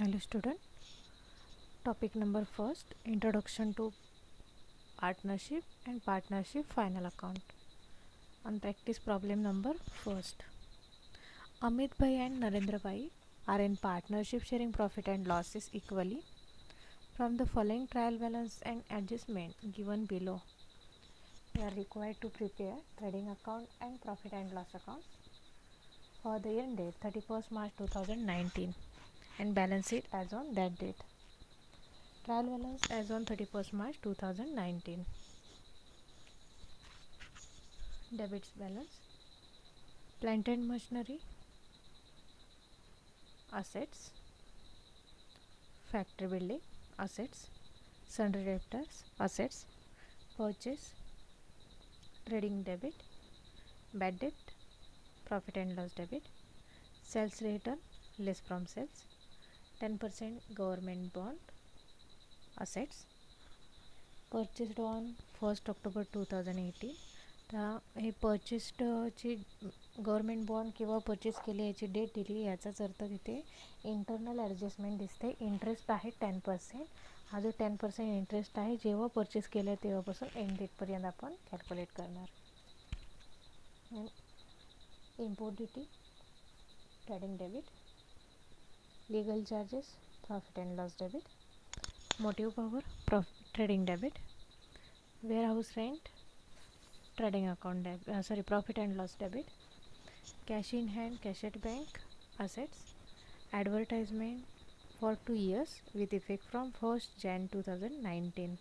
Hello student, topic number first, introduction to partnership and partnership final account. On practice problem number first, Amit Bhai and Narendra Bhai are in partnership sharing profit and losses equally. From the following trial balance and adjustment given below, we are required to prepare trading account and profit and loss accounts for the year date 31st March 2019 and balance it as on that date. Trial balance as on 31st March 2019. Debits balance. Plant and machinery, assets. Factory building, assets. Sundry debtors, assets. Purchase, trading debit. Bad debt, profit and loss debit. Sales return, less from sales. 10% government bond, assets. Purchased on 1st October 2018. हे purchased ची government bond किंवा purchase केली याची date दिली, याचाच अर्थ तिथे internal adjustment दिसते. इंटरेस्ट आहे 10%. हा जो 10% इंटरेस्ट आहे जेव्हा परचेस केलं तेव्हापासून एंड डेटपर्यंत आपण कॅल्क्युलेट करणार. Import duty, trading debit. Legal charges, profit and loss debit. Motive power, trading debit. Warehouse rent, trading account profit and loss debit. Cash in hand, cash at bank, assets. Advertisement for 2 years with effect from 1st Jan 2019.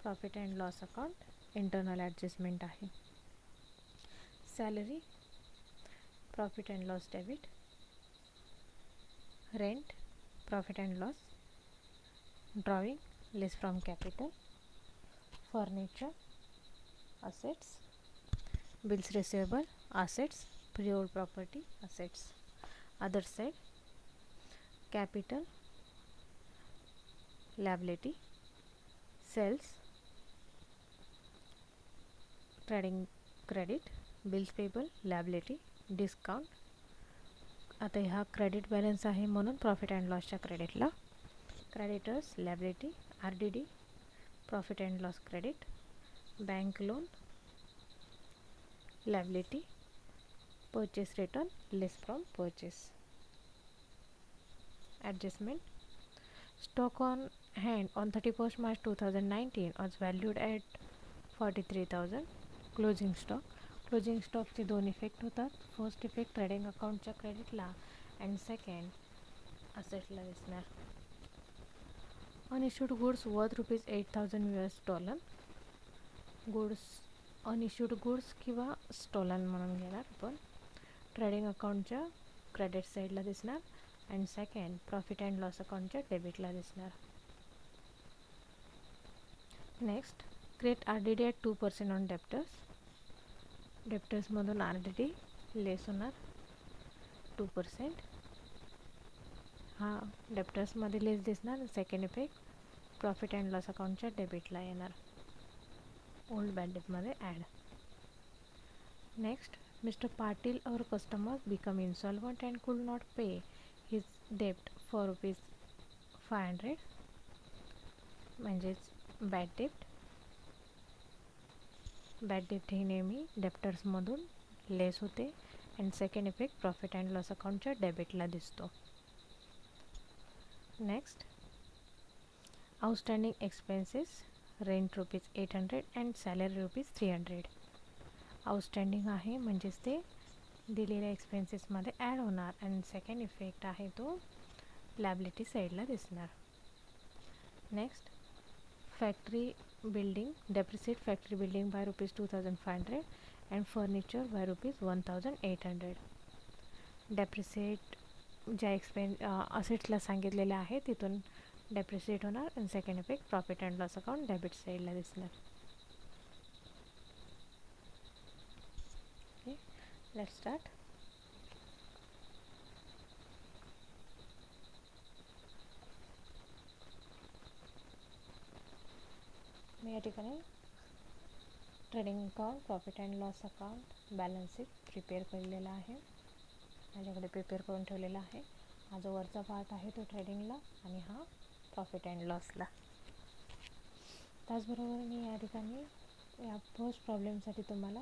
Profit and loss account, internal adjustment आहे. Salary, profit and loss debit. Rent, profit and loss. Drawing, less from capital. Furniture, assets. Bills receivable, assets. Pre-owned property, assets. Other side, capital, liability. Sales, trading credit. Bills payable, liability. Discount. आता ह्या credit balance आहे म्हणून profit and लॉसच्या क्रेडिटला. Creditors, liability. RDD, profit and loss credit. Bank loan, liability. Purchase return, less from purchase. Adjustment. Stock on hand on 31st March 2019 was valued at 43,000. Closing stock. Closing stock चे दोन effect होतात. First effect trading अकाउंटच्या क्रेडिटला and second असेटला दिसणार. Unissued goods worth $8,000. Goods unissued goods किंवा stolen म्हणून घेणार आपण. ट्रेडिंग अकाउंटच्या क्रेडिट साईडला दिसणार and second profit and loss अकाउंटच्या डेबिटला दिसणार. Next, create RDD at 2% on debtors. डेप्टर्समधून RDD लेस होणार 2%. हा डेप्टर्समध्ये लेस दिसणार. Second effect profit and loss अकाउंटच्या डेबिटला येणार. ओल्ड बॅड डेटमध्ये ॲड. नेक्स्ट, मिस्टर पाटील और customer become insolvent and could not pay his डेप्ट फॉर ₹500. म्हणजेच बॅड डेप्ट. बॅड डेप्ट ही नेहमी डेप्टर्समधून लेस होते and second effect profit and loss अकाउंटच्या डेबिटला दिसतो. Next, outstanding expenses, rent ₹800 and salary ₹300. Outstanding आहे म्हणजेच ते दिलेल्या एक्सपेन्सेसमध्ये ॲड होणार अँड सेकंड इफेक्ट आहे तो लायबिलिटी साईडला दिसणार. Next, factory building, depreciate factory building by ₹2,500 and furniture by ₹1,800. Depreciate ज्या असेट्सला सांगितलेलं आहे तिथून डेप्रिसिएट होणार and second effect profit and loss account debit साईडला दिसणार. Okay, let's start. मी या ठिकाणी trading account, profit and loss account, balance sheet prepare केलेला आहे. माझ्याकडे प्रिपेअर करून ठेवलेला आहे. हा जो वरचा पार्ट आहे तो ट्रेडिंगला आणि हा प्रॉफिट अँड लॉसला. त्याचबरोबर मी या ठिकाणी या फर्स्ट प्रॉब्लेमसाठी तुम्हाला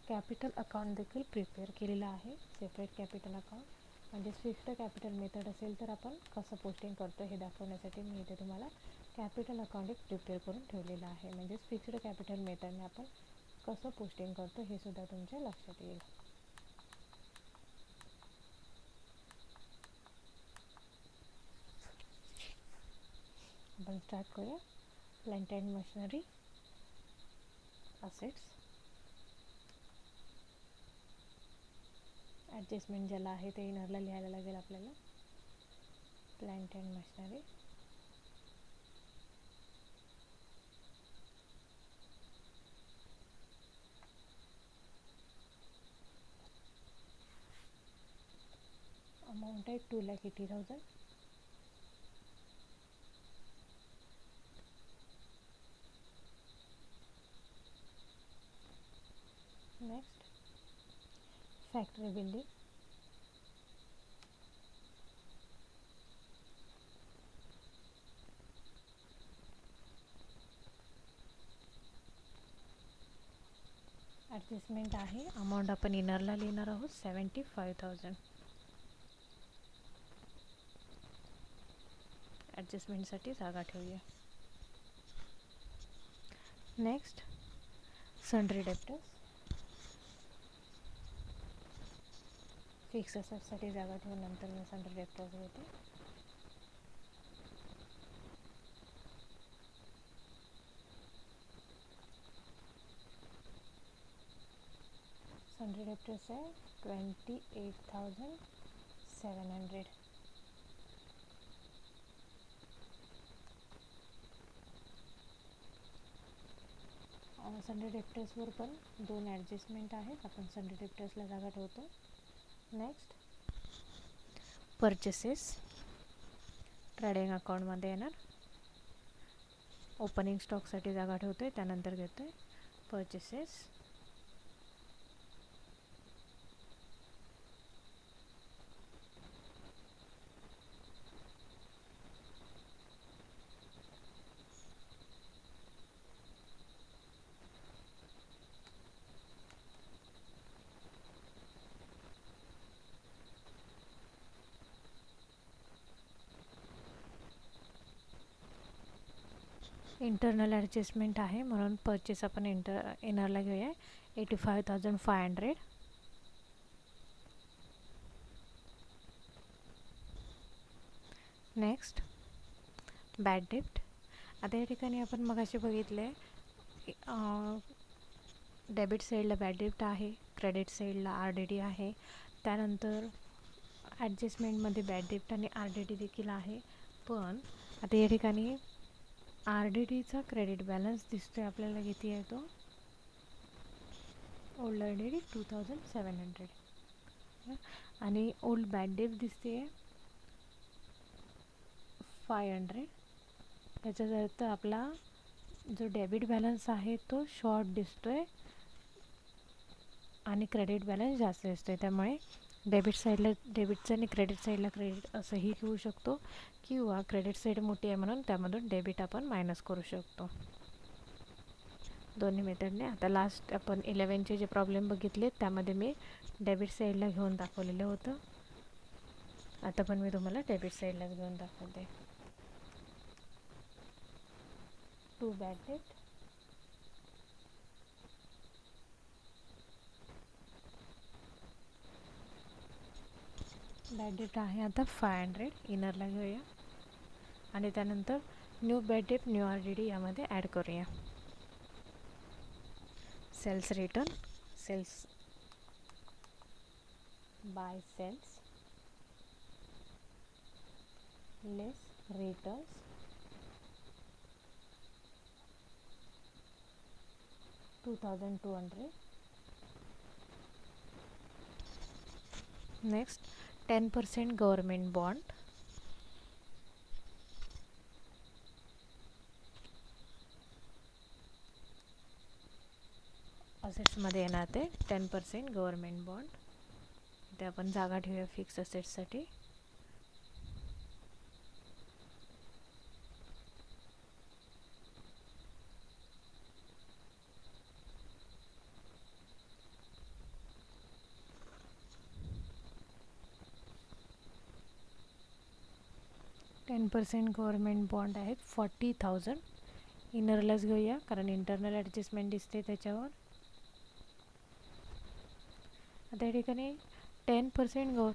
कॅपिटल अकाउंट देखील प्रिपेअर केलेलं आहे. सेपरेट कॅपिटल अकाउंट म्हणजेच फिक्स्ड कॅपिटल मेथड असेल तर आपण कसं पोस्टिंग करतो हे दाखवण्यासाठी मी इथे तुम्हाला कॅपिटल अकाउंट एक प्रिपेअर करून ठेवलेलं आहे. म्हणजेच फिक्स्ड कॅपिटल मेथडने आपण कसं पोस्टिंग करतो हे सुद्धा तुमच्या लक्षात येईल. आपण स्टार्ट करूया. Plant and machinery assets, adjustment ज्याला आहे ते इनरला लिहायला लागेल आपल्याला. प्लांट अँड मशिनरी, अमाऊंट आहे 2,80,000. नेक्स्ट फॅक्टरी बिल्डिंग, ॲडजस्टमेंट आहे, अमाऊंट आपण इनरला लिहिणार आहोत 75,000. ॲडजस्टमेंटसाठी जागा ठेवूया. नेक्स्ट सन्ड्री डेप्टर्स, फिक्स असेट्ससाठी जागा ठेवून नंतर मी सन्ड्री डेप्टर्स घेते. सन्ड्री डेप्टर्स आहे 28,700. सन्ड्री डेप्टर्सवर पण 2 ॲडजस्टमेंट आहेत, आपण सन्ड्री डेप्टर्सला जागा ठेवतो. नेक्स्ट परचेसेस, ट्रेडिंग अकाउंटमध्ये येणार. ओपनिंग स्टॉकसाठी जागा ठेवतो आहे, त्यानंतर घेतो आहे परचेसेस. इंटरनल ॲडजस्टमेंट आहे म्हणून परचेस आपण इनरला घेऊया 85,500. नेक्स्ट बॅड डेप्ट. आता या ठिकाणी आपण मगाशी बघितले डेबिट साईडला बॅड डेप्ट आहे, क्रेडिट साईडला RDD आहे. त्यानंतर ॲडजस्टमेंटमध्ये बॅड डेप्ट आणि RDD देखील आहे. पण आता या ठिकाणी RDDचा क्रेडिट बॅलन्स दिसतोय आपल्याला किती आहे तो, ओल्ड RDD 2,700 आणि ओल्ड बॅड डेप्ट दिसते 500. याचा अर्थ आपला जो डेबिट बॅलन्स आहे तो शॉर्ट दिसतोय आणि क्रेडिट बॅलन्स जास्त दिसतोय. त्यामुळे डेबिट साईडला डेबिटचं आणि क्रेडिट साईडला क्रेडिट असंही घेऊ शकतो किंवा क्रेडिट साईड मोठी आहे म्हणून त्यामधून डेबिट आपण मायनस करू शकतो, दोन्ही मेथडने. आता लास्ट आपण 11चे जे प्रॉब्लेम बघितले त्यामध्ये मी डेबिट साईडला घेऊन दाखवलेलं होतं. आता पण मी तुम्हाला डेबिट साईडलाच घेऊन दाखवते. 2 बॅड डेट, बॅड डेट आहे आता 500, इनरला घेऊया आणि त्यानंतर new bad debt new RDD यामध्ये ॲड करूया. Sales return, sales by sales less returns, $2,200. Next 10% government bond, असेट्समध्ये येणार ते 10% गव्हर्मेंट बॉन्ड. इथे आपण जागा ठेवूया फिक्स असेट्ससाठी 10% गव्हर्मेंट बॉन्ड आहेत 40,000. इनरलाच घेऊया कारण इंटरनल ॲडजस्टमेंट दिसते त्याच्यावर. आता या ठिकाणी 10%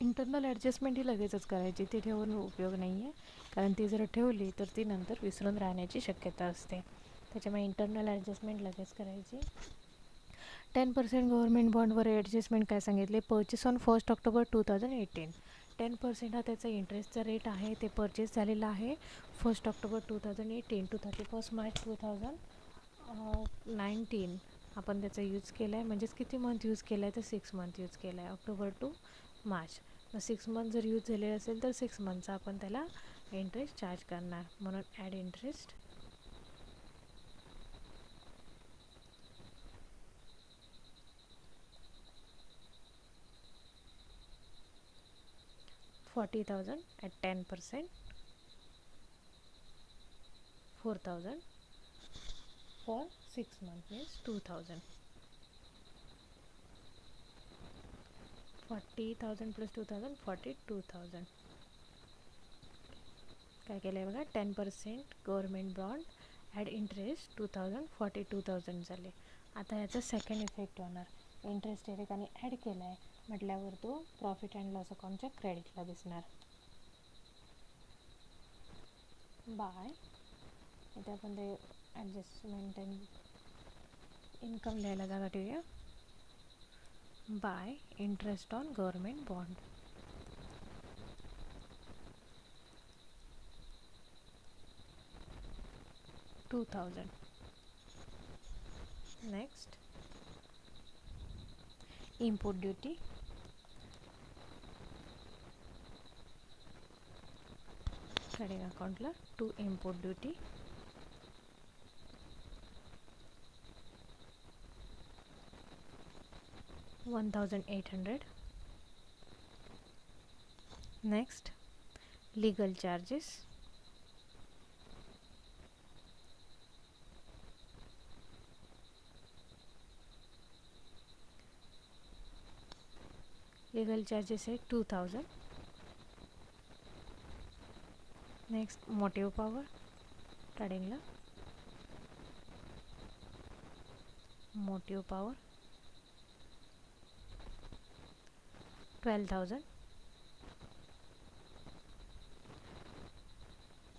इंटरनल ॲडजस्टमेंट ही लगेचच करायची, ती ठेवून उपयोग नाही आहे कारण ती जर ठेवली तर ती नंतर विसरून राहण्याची शक्यता असते. त्याच्यामुळे इंटरनल ॲडजस्टमेंट लगेच करायची. 10% गव्हर्मेंट बॉन्डवर ॲडजस्टमेंट काय सांगितले, परचेस ऑन 1 ऑक्टोबर 2018. 10% हा त्याचा इंटरेस्टचा रेट आहे, ते परचेस झालेला आहे 1 ऑक्टोबर 2018 टू 31 मार्च 2019. आपण त्याचा यूज केला आहे, म्हणजेच किती मंथ यूज केला आहे तर 6 मंथ यूज केला आहे, ऑक्टोबर टू मार्च. मग 6 मंथ जर यूज झालेला असेल तर 6 मंथचा आपण त्याला इंटरेस्ट चार्ज करणार, म्हणून add interest. $40,000 at 10%, 4,000 for 6 months means 2,000. 40,000 plus 2,000 42,000. काय केलं आहे बघा, 10% गव्हर्मेंट बॉन्ड ॲड इंटरेस्ट 2,000 42,000 झाले. आता याचा सेकंड इफेक्ट होणार, इंटरेस्ट या ठिकाणी ॲड केला आहे म्हटल्यावर तो प्रॉफिट अँड लॉस अकाउंटच्या क्रेडिटला दिसणार. बाय इथे आपण ते ॲडजस्टमेंट अँड इन्कम लिहायला जागा ठेवूया. By interest on government bond. $2,000. Next import duty. Trading अकाउंटला to import duty. $1,800. Next legal charges. Legal charges आहे 2,000. नेक्स्ट मोटिव पॉवर ट्रेडिंगला. Motive power 12,000.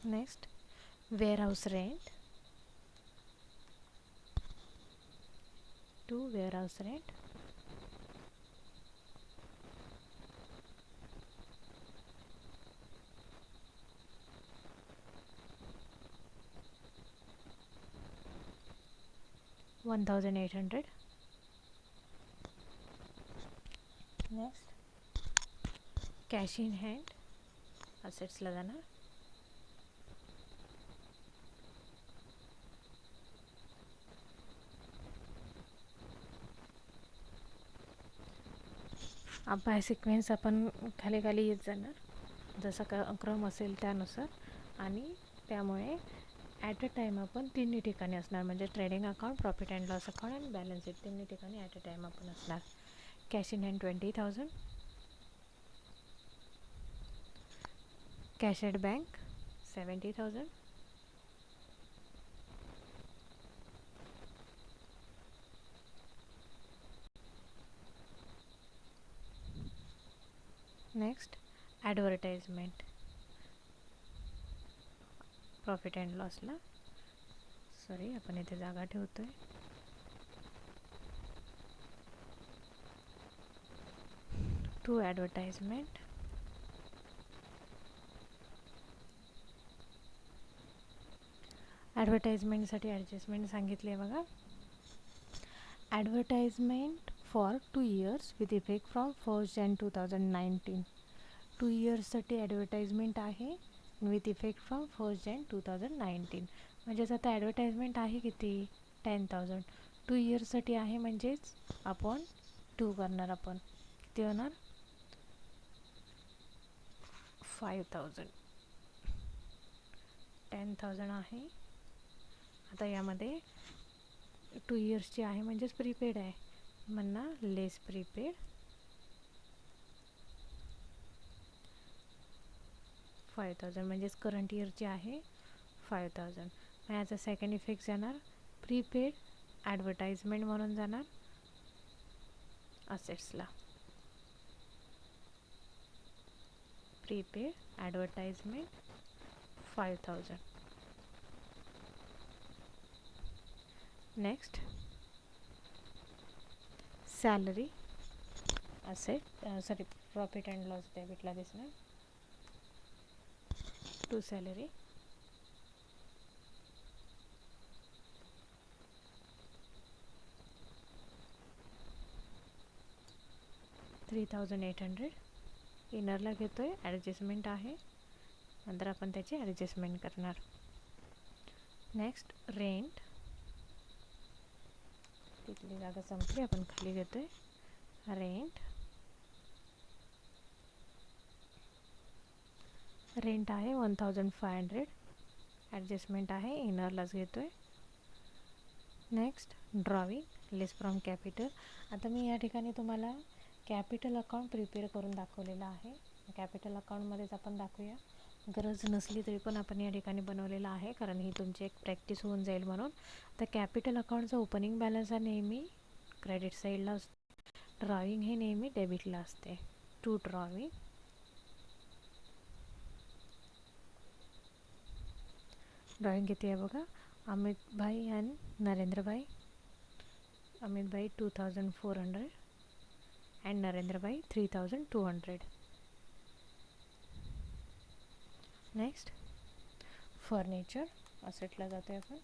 Next warehouse rent. To warehouse rent. $1,800. Next cash in hand असेट्सला जाणार. By sequence आपण खाली खाली येत जाणार जसा का क्रम असेल त्यानुसार, आणि त्यामुळे ॲट अ टाईम आपण तिन्ही ठिकाणी असणार, म्हणजे trading account, profit and loss account आणि बॅलन्स शीट तिन्ही ठिकाणी ॲट अ टाईम आपण असणार. Cash in hand 20,000. Cash at bank 70,000. Next advertisement profit and लॉसला. सॉरी आपण इथे जागा ठेवतो आहे. To advertisement. ॲडव्हर्टाइजमेंटसाठी ॲडजस्टमेंट सांगितली आहे बघा. Advertisement for 2 years with effect from 1 Jan 2019. 2 yearsसाठी ॲडव्हर्टाइजमेंट आहे विथ इफेक्ट फ्रॉम 1 Jan 2019. म्हणजेच आता ॲडव्हर्टाइजमेंट आहे किती 10,000. 2 yearsसाठी आहे म्हणजेच आपण 2 करणार, आपण किती होणार 5,000. 10,000 आहे. आता यामध्ये 2 yearsची आहे म्हणजेच प्रीपेड आहे, म्हणणार लेस प्रीपेड 5000 म्हणजेच करंट इयरची आहे 5000. मग याचा सेकंड इफेक्ट जाणार प्रीपेड ॲडव्हर्टाइजमेंट म्हणून जाणार असेट्सला. Prepaid advertisement 5000. Next salary asset sorry profit and loss डेबिटला दिसणार टू सॅलरी. $3,800 इनरला घेतो आहे, ॲडजस्टमेंट आहे, नंतर आपण त्याची ॲडजस्टमेंट करणार. नेक्स्ट रेंट, तिथली जागा संपली, आपण खाली घेतो आहे रेंट. रेंट आहे 1500, ॲडजस्टमेंट आहे, इनरलाच घेतो आहे. Next drawing list from capital. आता मी या ठिकाणी तुम्हाला कॅपिटल अकाउंट प्रिपेअर करून दाखवलेलं आहे. कॅपिटल अकाउंटमध्येच आपण दाखवूया, गरज नसली तरी पण आपण या ठिकाणी बनवलेलं आहे, कारण ही तुमची एक प्रॅक्टिस होऊन जाईल म्हणून. तर कॅपिटल अकाउंटचा ओपनिंग बॅलन्स हा नेहमी क्रेडिट साईडला असतो, ड्रॉविंग हे नेहमी डेबिटला असते. To drawing. ड्रॉइंग किती आहे बघा, अमित भाई अँड नरेंद्र भाई. अमित भाई 2400 अँड नरेंद्र भाई 3200. नेक्स्ट फर्निचर असेटला जातो आहे आपण.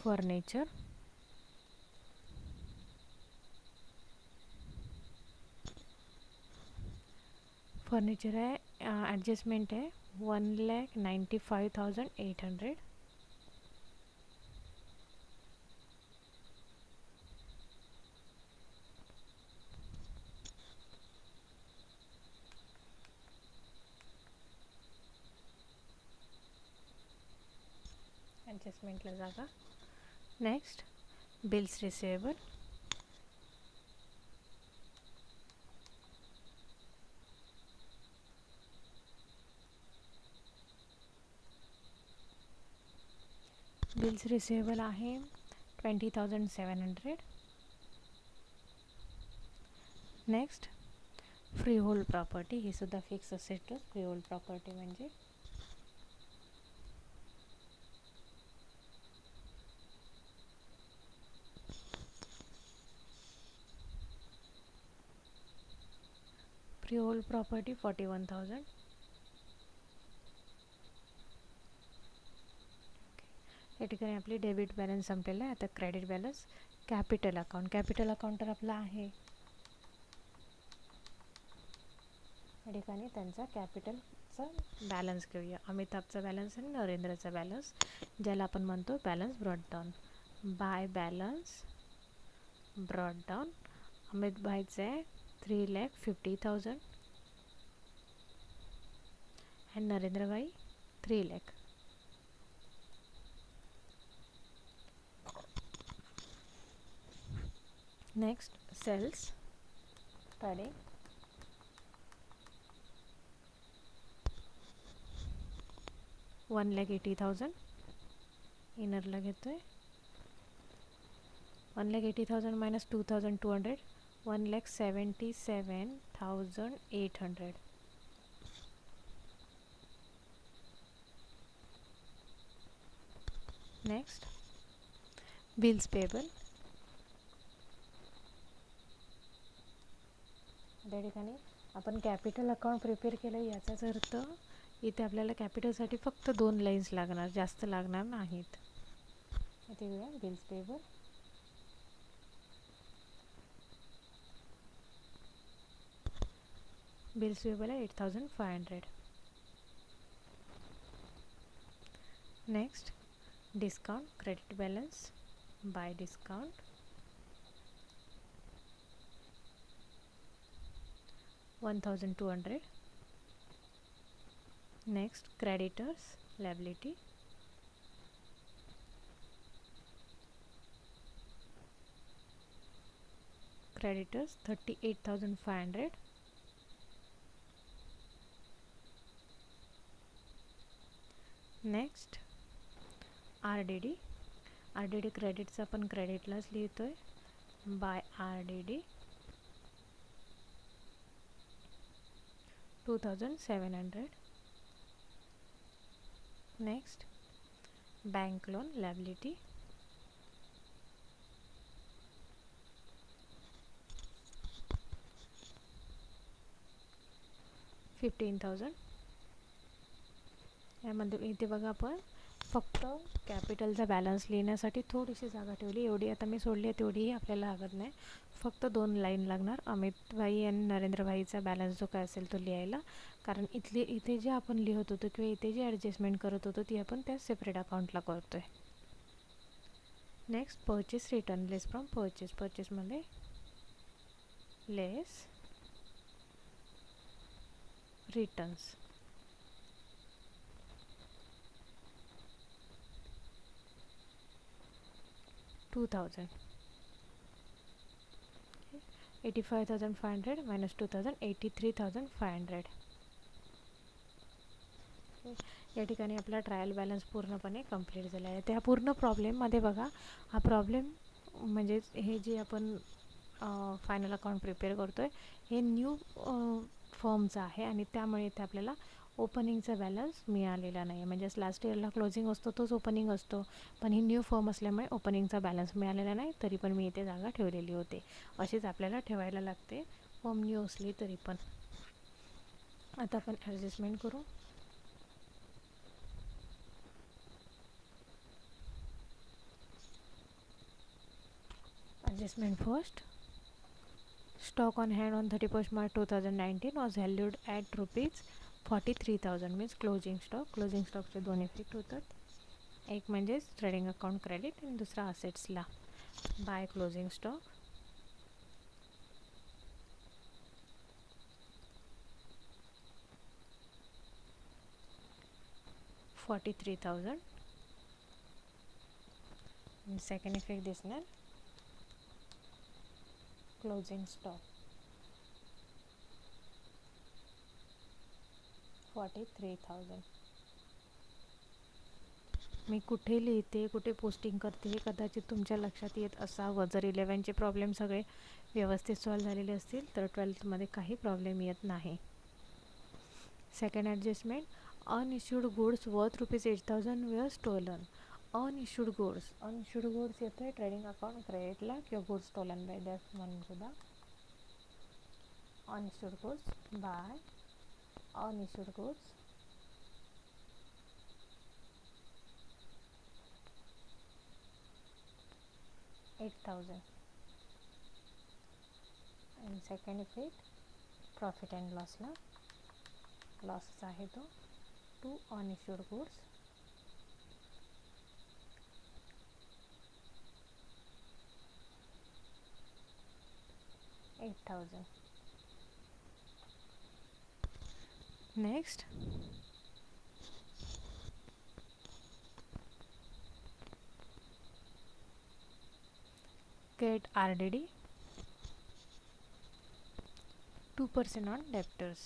फर्निचर फर्निचर आहे, ॲडजस्टमेंट आहे 1,95,800. ॲडजस्टमेंटला जागा. Next bills receivable. Bills receivable आहे 20,700. नेक्स्ट फ्री होल्ड प्रॉपर्टी, ही सुद्धा फिक्स असेटच. फ्री होल्ड प्रॉपर्टी म्हणजे फ्री होल्ड प्रॉपर्टी 41,000. या ठिकाणी आपली डेबिट बॅलन्स संपलेला आहे. आता credit balance. Capital account, capital account तर आपला आहे, या ठिकाणी त्यांचा कॅपिटलचा बॅलन्स घेऊया. अमिताभचा बॅलन्स आणि नरेंद्रचा बॅलन्स, ज्याला आपण म्हणतो balance brought down. By balance brought down. Amit भाईचं आहे 3,50,000 and Narendra bhai 3 lakh. Next sales trading. $1,80,000 इनरला घेतो आहे. 1,80,000 मायनस 2,200, 1,77,800. Next bills payable. त्या ठिकाणी आपण कॅपिटल अकाउंट प्रिपेअर केलं, याचाच अर्थ इथे आपल्याला कॅपिटलसाठी फक्त 2 लाईन्स लागणार, जास्त लागणार नाहीत. इथे घेऊया बिल्स पेबल. बिल्स पेबल आहे 8,500. Next discount credit balance by discount. $1,200. Next creditors liability. Creditors 38,500. Next R D D क्रेडिटचं आपण क्रेडिटलाच लिहितो आहे. By R D D 2700. Next bank loan liability 15,000. यामध्ये इथे बघा आपण फक्त कॅपिटलचा बॅलन्स लिहिण्यासाठी थोडीशी जागा ठेवली. एवढी आता मी सोडली आहे तेवढीही आपल्याला लागत नाही. फक्त 2 लाईन लागणार अमितभाई आणि नरेंद्रभाईचा बॅलन्स जो काय असेल तो लिहायला. कारण इथे जे आपण लिहत होतो किंवा इथे जे ॲडजस्टमेंट करत होतो ती आपण त्या सेपरेट अकाउंटला करतो आहे. Next purchase return less from परचेसमध्ये लेस रिटर्न्स 2,000. 85,500 minus 2,000 83,500. या ठिकाणी आपला ट्रायल बॅलन्स पूर्णपणे कंप्लीट झाला आहे. त्या पूर्ण प्रॉब्लेममध्ये बघा हा प्रॉब्लेम म्हणजेच हे जे आपण फायनल अकाउंट प्रिपेअर करतो आहे हे न्यू फर्मचं आहे आणि त्यामुळे इथे आपल्याला ओपनिंगचा बॅलन्स मिळालेला नाही. म्हणजेच लास्ट इयरला क्लोजिंग असतो तोच ओपनिंग असतो, पण ही न्यू फर्म असल्यामुळे ओपनिंगचा बॅलन्स मिळालेला नाही. तरी पण मी इथे जागा ठेवलेली होते. अशीच आपल्याला ठेवायला लागते फर्म न्यू असली तरी पण. आता आपण ॲडजस्टमेंट करू. Adjustment first. Stock on hand on 31st March 2019 was valued at rupees 43,000. means closing stockचे दोन इफेक्ट होतात. एक म्हणजे ट्रेडिंग अकाउंट क्रेडिट आणि दुसरा असेट्सला. By closing stock 43,000. आणि सेकंड इफेक्ट दिसणार क्लोजिंग स्टॉक 43,000. मी कुठे लिहिते कुठे पोस्टिंग करते हे कदाचित तुमच्या लक्षात येत असावं. जर 11चे प्रॉब्लेम सगळे व्यवस्थित सॉल्व्ह झालेले असतील तर 12थमध्ये काही प्रॉब्लेम येत नाही. Second adjustment unissued goods worth ₹8,000 वर स्टोलन. अनइश्यूड गुड्स येतो आहे ट्रेडिंग अकाउंट क्रेडिटला किंवा गुड्स स्टोलन बाय दॅट म्हणून सुद्धा. Unissued goods by unissued goods 8,000. आणि सेकंड इफेक्ट प्रॉफिट अँड लॉसला लॉसच आहे तो. To unissued goods 8,000. Next get RDD 2% on debtors.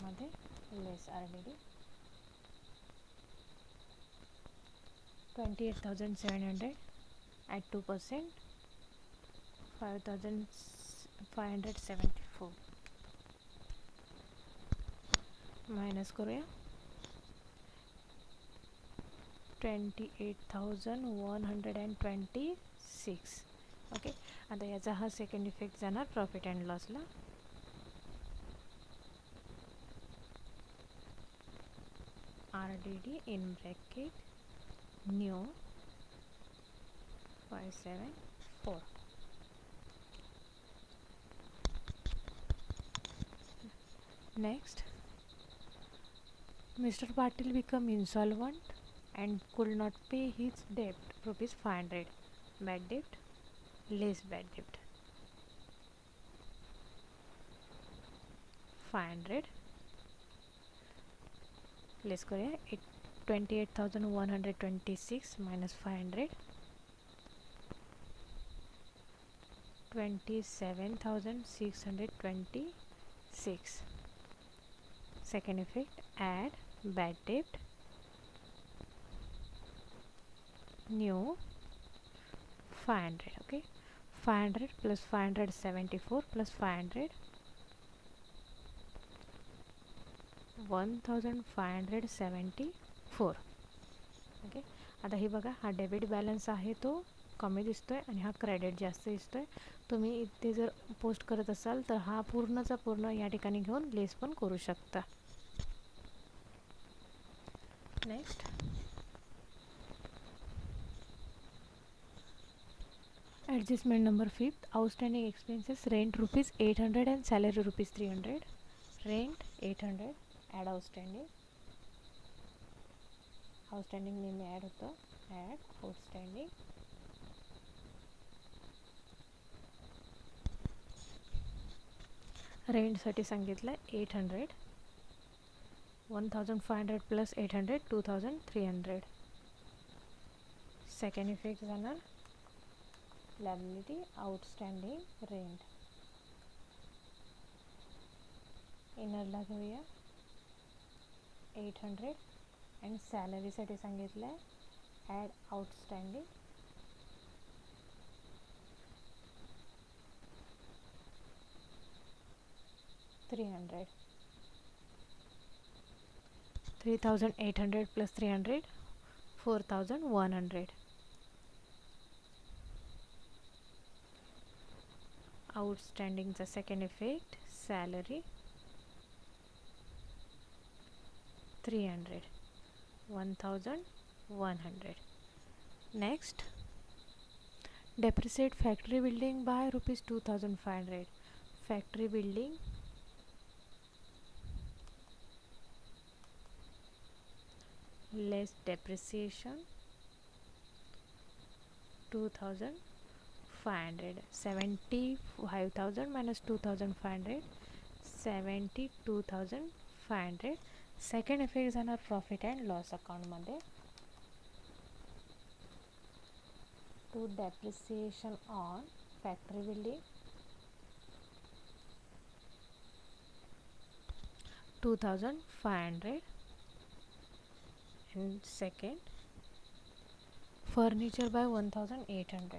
मध्ये लेस RDD 28,700 at 2% 5,574. मायनस करूया 28,126. ओके. आता याचा हा सेकंड इफेक्ट जाणार प्रॉफिट अँड लॉसला. RDD in bracket new 574. Next, Mr. Patil became insolvent and could not pay his debt ₹500. Bad debt, less bad debt 500. लेस करूया 28,126 minus 500 27,626. Second effect, add bad debt, new 500. Okay, 500 plus 574 plus 500, 1574. Okay, आता हे बघा, हा debit balance आहे तो कमी दिसतोय आणि हा क्रेडिट जास्त दिसतोय. तुम्ही इथे जर पोस्ट करत असाल तर हा पूर्णचा पूर्ण या ठिकाणी घेऊन लेस पण करू शकता. Next, adjustment number 5, outstanding expenses rent ₹800 and salary ₹300. Rent 800, add outstanding. Outstanding नेहमी ॲड होतं, ॲड आउटस्टँडिंग. रेंटसाठी सांगितलं 800, 1500 प्लस 800, 2300. सेकंड इफेक्ट जाणार लायबिलिटी आउटस्टँडिंग रेंट. इनरला घेऊया 800 अँड सॅलरीसाठी सांगितलं आहे ॲड आउटस्टँडिंग 300. 3800 plus 300, 4100. Outstandingचा second effect salary 300, 1100. Next, depreciate factory building by ₹2500. factory building less depreciation 2500. 75,000 minus 2500, 72,500. Second effect जाणार प्रॉफिट अँड लॉस अकाउंटमध्ये. To depreciation on factory building 2500. and second, furniture by 1800.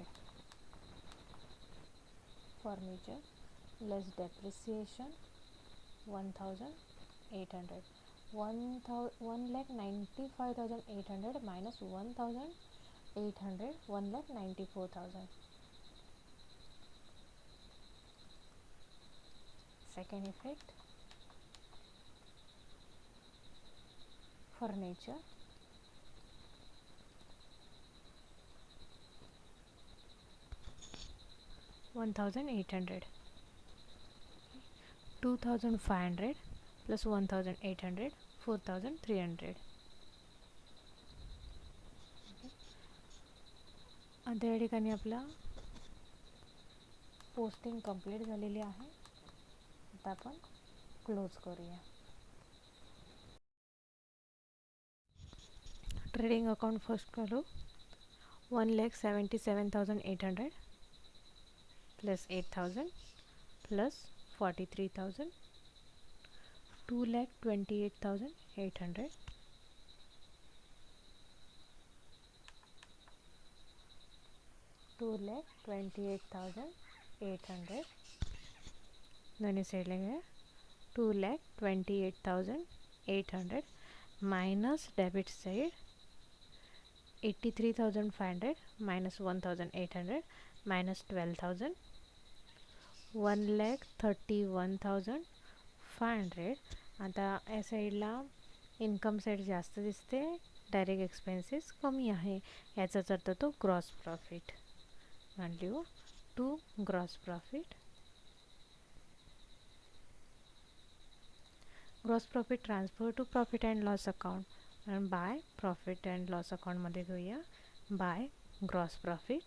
furniture less depreciation 1800. 1,95,800 minus 1,800, 1,94,000. second effect, furniture 1,800. 2,500 plus 1,800, 4,300. आता या ठिकाणी आपला posting complete झालेली आहे. आता आपण क्लोज करूया. ट्रेडिंग अकाउंट फर्स्ट करू. 1,77,800 plus 8,000 plus 43,000, 2,28,800. 2,28,800. दोन्ही साईडला घ्या. 2,28,800 minus debit side 83,500 minus 1,800 minus 12,000, 1,31,500. आता या साईडला इन्कम साईड जास्त दिसते, डायरेक्ट एक्सपेन्सेस कमी आहे. याचाच अर्थ तो gross profit. Value to gross profit. Gross profit transfer to profit and loss account. आणि बाय प्रॉफिट अँड लॉस अकाउंटमध्ये घेऊया बाय ग्रॉस प्रॉफिट.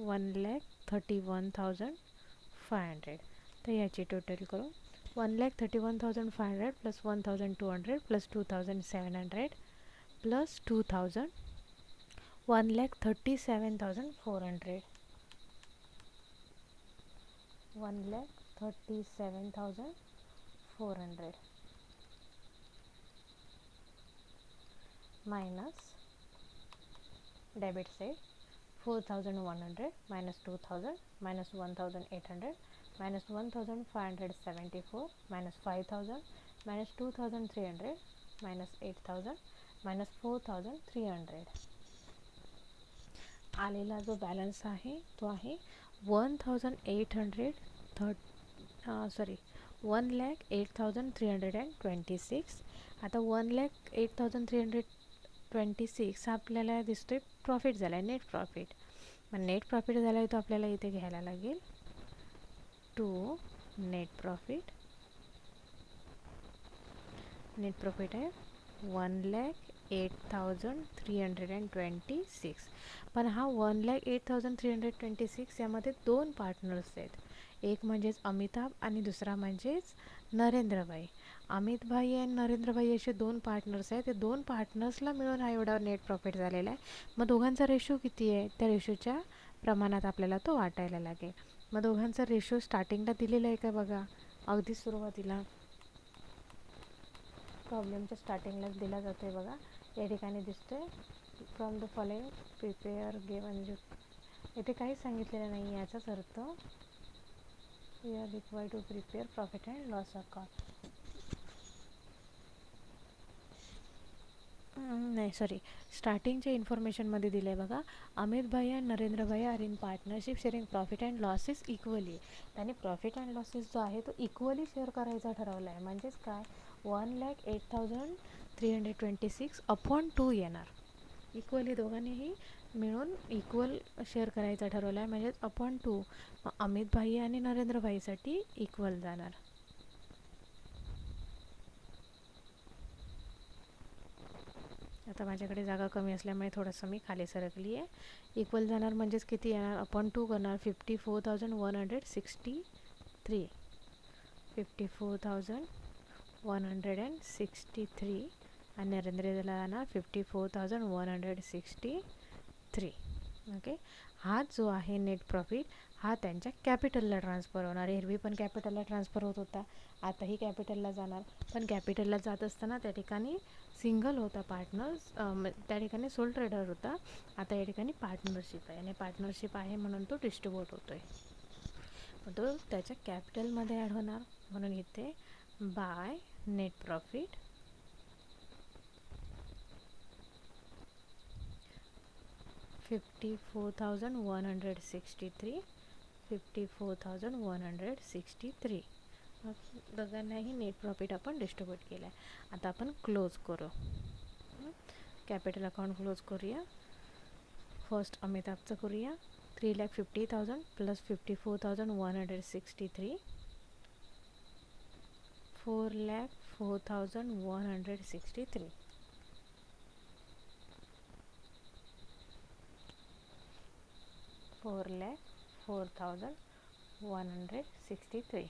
1,31,500. तर याची टोटल करू. 1,31,500 plus 1,200 plus 2,700 plus 2,000, 1,37,400. 1,37,400 minus debit side 4,100 minus 2,000 minus 1,800 minus 1,574 minus 5,000 minus 2,300 minus 8,000 minus 4,300. आलेला जो balance आहे तो आहे 1,08,326. आता 1,08,326 हा आपल्याला दिसतोय प्रॉफिट झाला आहे, नेट प्रॉफिट. मग नेट प्रॉफिट झाला आहे तो आपल्याला इथे घ्यायला लागेल to net profit. Net profit आहे 1,08,326. पण हा 1,08,326 यामध्ये दोन पार्टनर्स आहेत. एक म्हणजेच अमिताभ आणि दुसरा म्हणजेच नरेंद्रभाई. अमितभाई आणि नरेंद्रभाई असे दोन पार्टनर्स आहेत. ते दोन पार्टनर्सला मिळून हा एवढा नेट प्रॉफिट झालेला आहे. मग दोघांचा रेशो किती आहे, त्या रेशोच्या प्रमाणात आपल्याला तो वाटायला लागेल. मग दोघांचा रेशो स्टार्टिंगला दिलेला आहे का बघा, अगदी सुरुवातीला प्रॉब्लेमच्या स्टार्टिंगलाच दिला जातो आहे बघा. या ठिकाणी दिसतोय from the following prepare given. इथे काहीच सांगितलेलं नाही. याचाच अर्थ we are required to prepare profit and loss account. नाही सॉरी, स्टार्टिंगच्या इन्फॉर्मेशनमध्ये दिलं आहे बघा. अमितभाई आणि नरेंद्रभाई are in partnership sharing profit and losses equally. त्यांनी प्रॉफिट अँड लॉसेस जो आहे तो इक्वली शेअर करायचा ठरवला आहे. म्हणजेच काय, 1,08,326 अपॉन 2 येणार. इक्वली दोघांनीही मिळून इक्वल शेअर करायचा ठरवला आहे, म्हणजेच अपॉन 2. मग अमितभाई आणि नरेंद्रभाईसाठी इक्वल जाणार. आता माझ्याकडे जागा कमी असल्यामुळे थोडंसं मी खाली सरकली आहे. इक्वल जाणार म्हणजेच किती येणार, अपॉन 2 करणार 54,163. 54,163 आणि नरेंद्रला जाणार 54,163. ओके. हा जो आहे नेट प्रॉफिट हा त्यांच्या कॅपिटलला ट्रान्सफर होणार. एरवी पण कॅपिटलला ट्रान्सफर होत होता, आताही कॅपिटलला जाणार. पण कॅपिटलला जात असताना त्या ठिकाणी सिंगल होता पार्टनर्स, त्या ठिकाणी सोल ट्रेडर होता. आता या ठिकाणी पार्टनरशिप आहे आणि पार्टनरशिप आहे म्हणून तो डिस्ट्रीब्यूट होतो आहे. पण तो त्याच्या कॅपिटलमध्ये ॲड होणार. म्हणून इथे बाय नेट प्रॉफिट 54,163. 54,163 दोघांनाही नेट प्रॉफिट आपण डिस्ट्रीब्यूट केला आहे. आता आपण क्लोज करू. कॅपिटल अकाउंट क्लोज करूया. फर्स्ट अमिताभचं करूया. 3,50,000 प्लस 54,163 4,04,163. 4,04,163.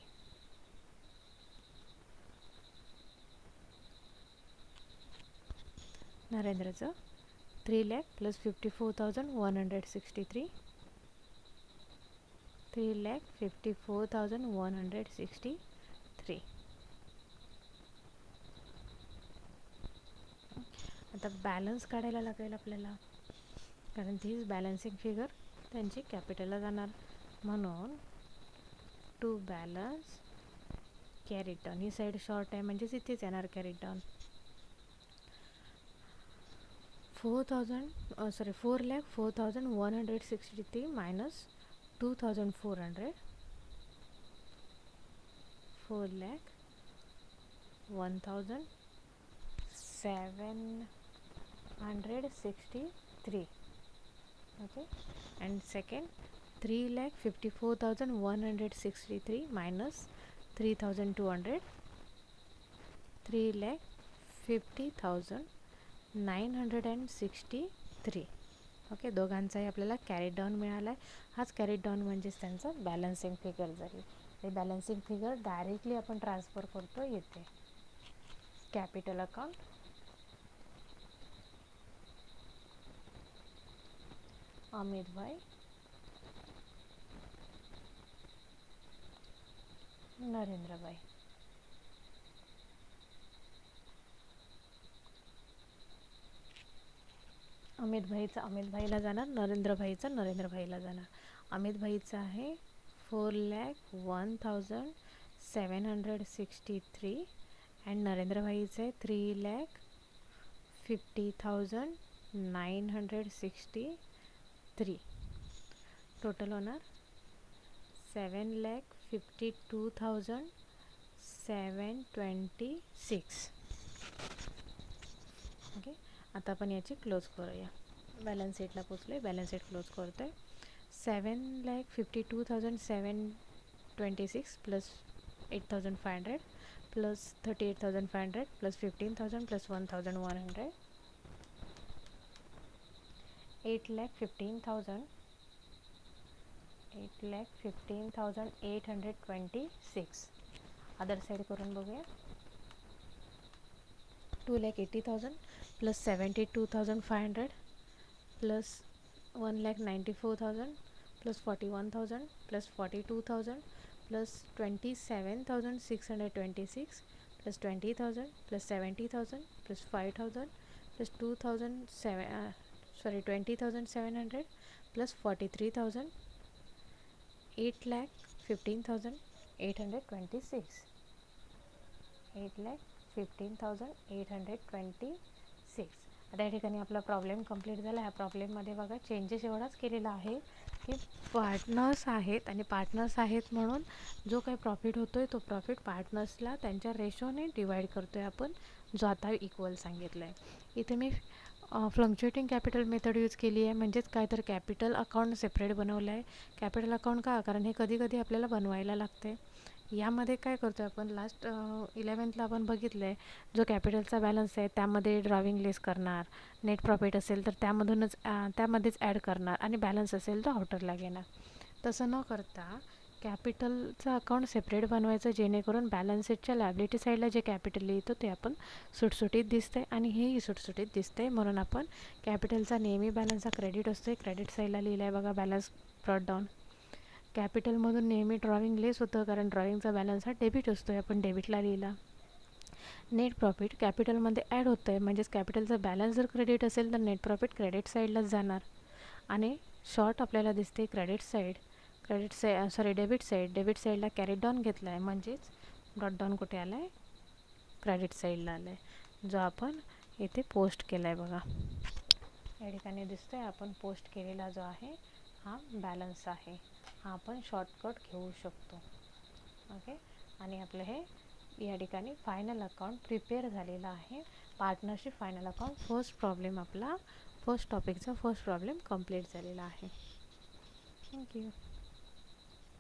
नरेंद्रचं 3 lakh plus 54,163 3,54,163. आता बॅलन्स काढायला लागेल आपल्याला, कारण तीच बॅलन्सिंग फिगर त्यांची कॅपिटलला जाणार. म्हणून टू बॅलन्स कॅरी डाऊन. ही साईड शॉर्ट आहे म्हणजेच इथेच येणार carry down. 4,04,163 minus 2,400 4,01,763. okay, and second 3,54,163 minus 3,200 3,50,963. Okay. दोघांचाही आपल्याला कॅरी डाऊन मिळाला आहे. हाच कॅरी डाऊन म्हणजेच त्यांचं बॅलन्सिंग फिगर झाली. हे बॅलन्सिंग फिगर डायरेक्टली आपण ट्रान्सफर करतो येते कॅपिटल अकाउंट. अमितभाई, नरेंद्रभाई. अमितभाईला जाणार, नरेंद्रभाईला जाणार. अमितभाईचं आहे 4,01,763 अँड नरेंद्रभाईचं आहे 3,50,963. टोटल होणार 7,52,726. ओके. आता आपण याची क्लोज करूया. बॅलन्स शीटला पोचलो आहे, बॅलन्स शीट क्लोज करतो आहे. 7,52,726 plus 8,500 plus 38,500 plus 15,000 plus 1,100 8,15,826. Other side करून बघूया. 2,80,000 plus 72,500 plus 1,94,000 plus 41,000 plus 42,000 plus 27,626 plus 20,000 plus 70,000 plus 5,000 plus 20,700 plus 43,000 8,15,826. 8,15,826. आता या ठिकाणी आपला प्रॉब्लेम कंप्लीट झाला. ह्या प्रॉब्लेममध्ये बघा चेंजेस एवढाच केलेला आहे की पार्टनर्स आहेत आणि पार्टनर्स आहेत म्हणून जो काही प्रॉफिट होतो आहे तो प्रॉफिट पार्टनर्सला त्यांच्या रेशोने डिवाईड करतो आहे आपण, जो आता इक्वल सांगितला आहे. इथे मी फ्लक्च्युएटिंग कॅपिटल मेथड यूज केली आहे. म्हणजेच काय तर कॅपिटल अकाउंट सेपरेट बनवलं आहे. कॅपिटल अकाउंट का, कारण हे कधी कधी आपल्याला बनवायला लागते. यामध्ये काय करतो आहे आपण, लास्ट 11th आपण बघितलं आहे, जो कॅपिटलचा बॅलन्स आहे त्यामध्ये ड्रॉविंग लेस करणार, नेट प्रॉफिट असेल तर त्यामध्येच ॲड करणार आणि बॅलन्स असेल तर आउटरला घेणार. तसं न करता कॅपिटलचं अकाउंट सेपरेट बनवायचं, जेणेकरून बॅलन्स शीटच्या लायबिलिटी साईडला जे कॅपिटल लिहितो ते आपण सुटसुटीत दिसतंय आणि हेही सुटसुटीत दिसतंय. म्हणून आपण कॅपिटलचा नेहमी बॅलन्स हा क्रेडिट असतो. क्रेडिट साईडला लिहिला आहे बघा, बॅलन्स ब्रॉट डाऊन. कॅपिटलमधून नेहमी ड्रॉविंग लेस होतं, कारण ड्रॉविंगचा बॅलन्स हा डेबिट असतो, आपण डेबिटला लिहिला. नेट प्रॉफिट कॅपिटलमध्ये ॲड होतं आहे, म्हणजेच कॅपिटलचा बॅलन्स जर क्रेडिट असेल तर नेट प्रॉफिट क्रेडिट साईडलाच जाणार. आणि शॉर्ट आपल्याला दिसते क्रेडिट साईड, डेबिट साईडला कॅरी डाऊन घेतला आहे, म्हणजेच ब्रॉट डाऊन कुठे आला आहे, क्रेडिट साईडला आला आहे, जो आपण इथे पोस्ट केला आहे बघा. या ठिकाणी दिसतो आहे आपण पोस्ट केलेला जो आहे हा बॅलन्स आहे. हा आपण शॉर्टकट घेऊ शकतो. ओके. आणि आपलं हे या ठिकाणी फायनल अकाउंट प्रिपेअर झालेलं आहे. पार्टनरशिप फायनल अकाउंट फर्स्ट टॉपिकचा फर्स्ट प्रॉब्लेम कंप्लीट झालेला आहे. थँक्यू.